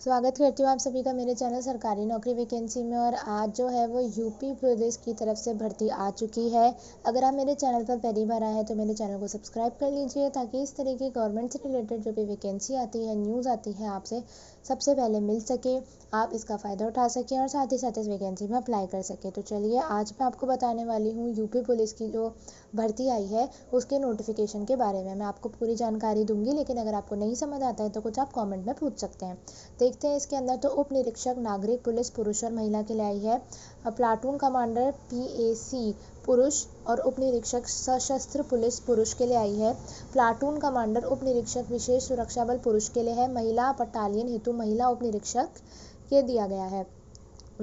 स्वागत करती हूँ आप सभी का मेरे चैनल सरकारी नौकरी वैकेंसी में। और आज जो है वो यूपी प्रदेश की तरफ से भर्ती आ चुकी है। अगर आप मेरे चैनल पर पहली बार आए हैं तो मेरे चैनल को सब्सक्राइब कर लीजिए ताकि इस तरह की गवर्नमेंट से रिलेटेड जो भी वैकेंसी आती है, न्यूज़ आती है, आपसे सबसे पहले मिल सके, आप इसका फ़ायदा उठा सकें और साथ ही साथ इस वैकेंसी में अप्लाई कर सकें। तो चलिए आज मैं आपको बताने वाली हूँ यूपी पुलिस की जो भर्ती आई है उसके नोटिफिकेशन के बारे में। मैं आपको पूरी जानकारी दूंगी, लेकिन अगर आपको नहीं समझ आता है तो कुछ आप कमेंट में पूछ सकते हैं। देखते हैं इसके अंदर। तो उप निरीक्षक नागरिक पुलिस पुरुष और महिला के लिए आई है। प्लाटून कमांडर PAC पुरुष और उप निरीक्षक सशस्त्र पुलिस पुरुष के लिए आई है। प्लाटून कमांडर उप निरीक्षक विशेष सुरक्षा बल पुरुष के लिए है। महिला बटालियन हेतु महिला उप निरीक्षक के दिया गया है।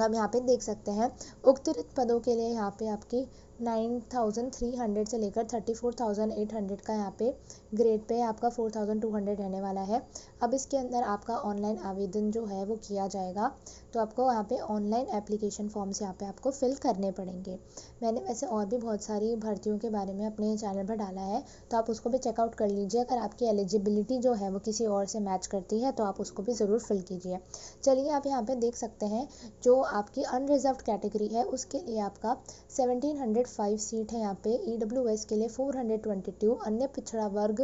अब यहाँ पे देख सकते हैं उक्त रिक्त पदों के लिए यहाँ पे आपकी 9300 से लेकर 34,800 का यहाँ पे ग्रेड पे आपका 4,200 रहने वाला है। अब इसके अंदर आपका ऑनलाइन आवेदन जो है वो किया जाएगा, तो आपको यहाँ पे ऑनलाइन एप्लीकेशन फॉर्म्स यहाँ पे आपको फिल करने पड़ेंगे। मैंने वैसे और भी बहुत सारी भर्तियों के बारे में अपने चैनल पर डाला है, तो आप उसको भी चेकआउट कर लीजिए। अगर आपकी एलिजिबिलिटी जो है वो किसी और से मैच करती है तो आप उसको भी ज़रूर फिल कीजिए। चलिए आप यहाँ पे देख सकते हैं जो आपकी अनरिजर्व्ड कैटेगरी है उसके लिए आपका 1705 सीट है। यहाँ पे EWS के लिए 422, अन्य पिछड़ा वर्ग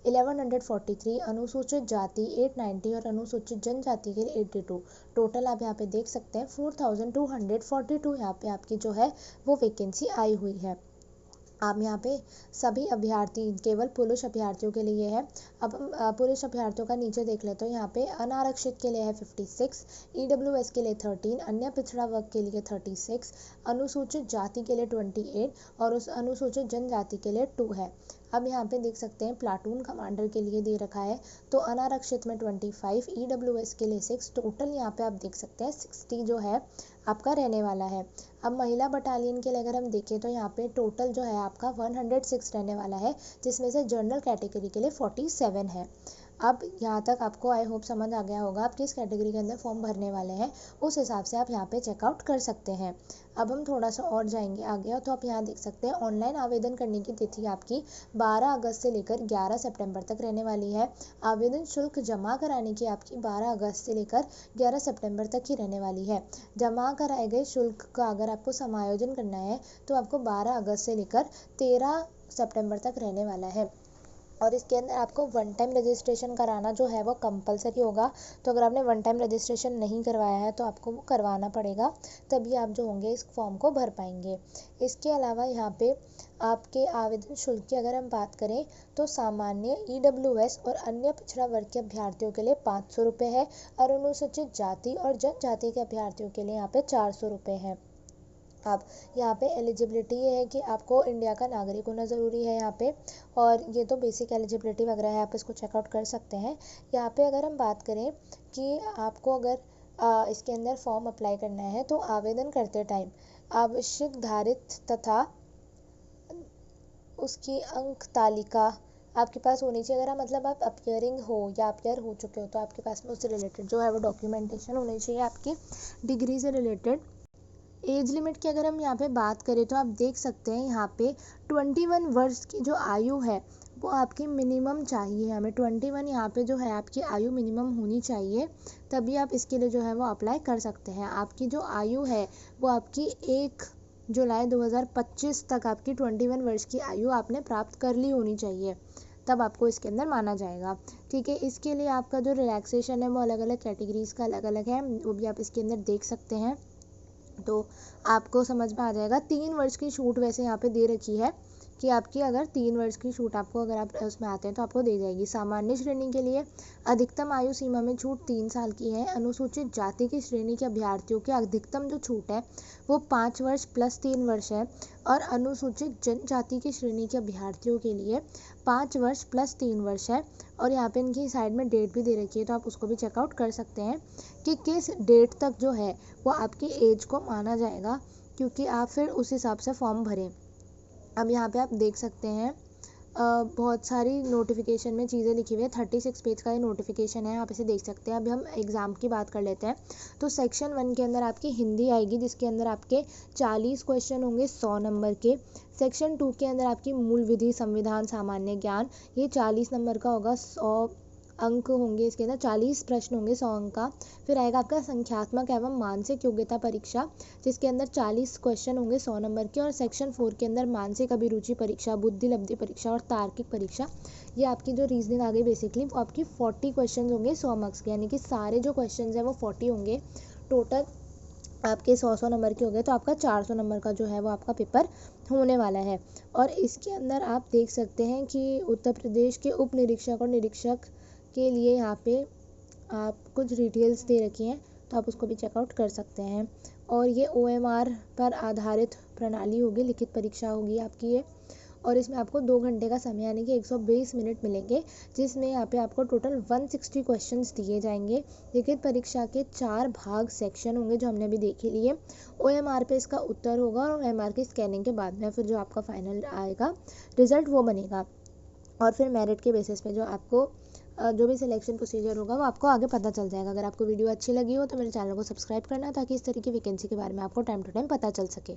1143, अनुसूचित जाति 890 और अनुसूचित जनजाति के लिए 82। टोटल आप यहाँ पे देख सकते हैं 4242 यहाँ पे आपकी जो है वो वैकेंसी आई हुई है। आप यहाँ पे सभी अभ्यर्थी, केवल पुरुष अभ्यर्थियों के लिए है। अब हम पुरुष अभ्यर्थियों का नीचे देख लेते हैं। यहाँ पे अनारक्षित के लिए है 56, EWS के लिए 13, अन्य पिछड़ा वर्ग के लिए 36, अनुसूचित जाति के लिए 28 और उस अनुसूचित जनजाति के लिए 2 है। अब यहाँ पे देख सकते हैं प्लाटून कमांडर के लिए दे रखा है, तो अनारक्षित में 25, EWS के लिए 6, टोटल यहाँ पे आप देख सकते हैं 60 जो है आपका रहने वाला है। अब महिला बटालियन के लिए अगर हम देखें तो यहाँ पे टोटल जो है आपका 106 रहने वाला है, जिसमें से जनरल कैटेगरी के लिए 47 है। अब यहाँ तक आपको आई होप समझ आ गया होगा आप किस कैटेगरी के अंदर फॉर्म भरने वाले हैं, उस हिसाब से आप यहाँ पे चेकआउट कर सकते हैं। अब हम थोड़ा सा और जाएंगे आगे, तो आप यहाँ देख सकते हैं ऑनलाइन आवेदन करने की तिथि आपकी 12 अगस्त से लेकर 11 सितंबर तक रहने वाली है। आवेदन शुल्क जमा कराने की आपकी 12 अगस्त से लेकर 11 सितंबर तक ही रहने वाली है। जमा कराए गए शुल्क का अगर आपको समायोजन करना है तो आपको 12 अगस्त से लेकर 13 सितंबर तक रहने वाला है। और इसके अंदर आपको वन टाइम रजिस्ट्रेशन कराना जो है वो कंपलसरी होगा। तो अगर आपने वन टाइम रजिस्ट्रेशन नहीं करवाया है तो आपको वो करवाना पड़ेगा, तभी आप जो होंगे इस फॉर्म को भर पाएंगे। इसके अलावा यहाँ पे आपके आवेदन शुल्क की अगर हम बात करें तो सामान्य EWS और अन्य पिछड़ा वर्ग के अभ्यर्थियों के लिए 500 रुपये है और अनुसूचित जाति और जनजाति के अभ्यर्थियों के लिए यहाँ पे 400 रुपये है। अब यहाँ पे एलिजिबिलिटी ये है कि आपको इंडिया का नागरिक होना ज़रूरी है यहाँ पे, और ये तो बेसिक एलिजिबिलिटी वगैरह है, आप इसको चेकआउट कर सकते हैं। यहाँ पे अगर हम बात करें कि आपको अगर इसके अंदर फॉर्म अप्लाई करना है तो आवेदन करते टाइम आवश्यक धारित तथा उसकी अंक तालिका आपके पास होनी चाहिए। अगर आप मतलब आप अपियरिंग हो या अपियर हो चुके हो तो आपके पास में उससे रिलेटेड जो है वो डॉक्यूमेंटेशन होनी चाहिए, आपकी डिग्री से रिलेटेड। एज लिमिट की अगर हम यहाँ पे बात करें तो आप देख सकते हैं यहाँ पे 21 वर्ष की जो आयु है वो आपकी मिनिमम चाहिए। हमें 21 यहाँ पे जो है आपकी आयु मिनिमम होनी चाहिए, तभी आप इसके लिए जो है वो अप्लाई कर सकते हैं। आपकी जो आयु है वो आपकी 1 जुलाई 2025 तक आपकी 21 वर्ष की आयु आपने प्राप्त कर ली होनी चाहिए, तब आपको इसके अंदर माना जाएगा। ठीक है, इसके लिए आपका जो रिलैक्सेशन है वो अलग अलग कैटेगरीज का अलग अलग है, वो भी आप इसके अंदर देख सकते हैं, तो आपको समझ में आ जाएगा। 3 वर्ष की छूट वैसे यहाँ पे दे रखी है कि आपकी अगर 3 वर्ष की छूट आपको अगर आप उसमें आते हैं तो आपको दी जाएगी। सामान्य श्रेणी के लिए अधिकतम आयु सीमा में छूट 3 साल की है। अनुसूचित जाति की श्रेणी के अभ्यर्थियों की अधिकतम जो छूट है वो 5 वर्ष प्लस 3 वर्ष है, और अनुसूचित जनजाति की श्रेणी के अभ्यर्थियों के लिए 5 वर्ष प्लस 3 वर्ष है। और यहाँ पे इनकी साइड में डेट भी दे रखी है, तो आप उसको भी चेकआउट कर सकते हैं कि किस डेट तक जो है वो आपकी एज को माना जाएगा, क्योंकि आप फिर उस हिसाब से फॉर्म भरें। अब यहाँ पे आप देख सकते हैं बहुत सारी नोटिफिकेशन में चीज़ें लिखी हुई है। 36 पेज का ये नोटिफिकेशन है, आप इसे देख सकते हैं। अभी हम एग्ज़ाम की बात कर लेते हैं। तो सेक्शन 1 के अंदर आपकी हिंदी आएगी, जिसके अंदर आपके 40 क्वेश्चन होंगे 100 नंबर के। सेक्शन 2 के अंदर आपकी मूल विधि, संविधान, सामान्य ज्ञान, ये 40 नंबर का होगा, 100 अंक होंगे, इसके अंदर 40 प्रश्न होंगे 100 अंक का। फिर आएगा आपका संख्यात्मक एवं मानसिक योग्यता परीक्षा, जिसके अंदर 40 क्वेश्चन होंगे 100 नंबर के। और सेक्शन 4 के अंदर मानसिक अभिरुचि परीक्षा, बुद्धि लब्धि परीक्षा और तार्किक परीक्षा। ये आपकी जो रीजनिंग आ गई बेसिकली, वो आपकी 40 क्वेश्चन होंगे 100 मार्क्स के, यानी कि सारे जो क्वेश्चन हैं वो 40 होंगे। टोटल आपके 100 नंबर के हो गए, तो आपका 400 नंबर का जो है वो आपका पेपर होने वाला है। और इसके अंदर आप देख सकते हैं कि उत्तर प्रदेश के उप निरीक्षक और निरीक्षक के लिए यहाँ पे आप कुछ डिटेल्स दे रखी हैं, तो आप उसको भी चेकआउट कर सकते हैं। और ये OMR पर आधारित प्रणाली होगी, लिखित परीक्षा होगी आपकी ये। और इसमें आपको 2 घंटे का समय यानी कि 120 मिनट मिलेंगे, जिसमें यहाँ पे आपको टोटल 160 क्वेश्चंस दिए जाएंगे। लिखित परीक्षा के 4 भाग सेक्शन होंगे जो हमने अभी देख ही लिए। OMR पे इसका उत्तर होगा और OMR की स्कैनिंग के बाद में फिर जो आपका फाइनल आएगा रिजल्ट वो बनेगा। और फिर मेरिट के बेसिस पे जो आपको जो भी सिलेक्शन प्रोसीजर होगा वो आपको आगे पता चल जाएगा। अगर आपको वीडियो अच्छी लगी हो तो मेरे चैनल को सब्सक्राइब करना, ताकि इस तरह की वैकेंसी के बारे में आपको टाइम टू टाइम पता चल सके।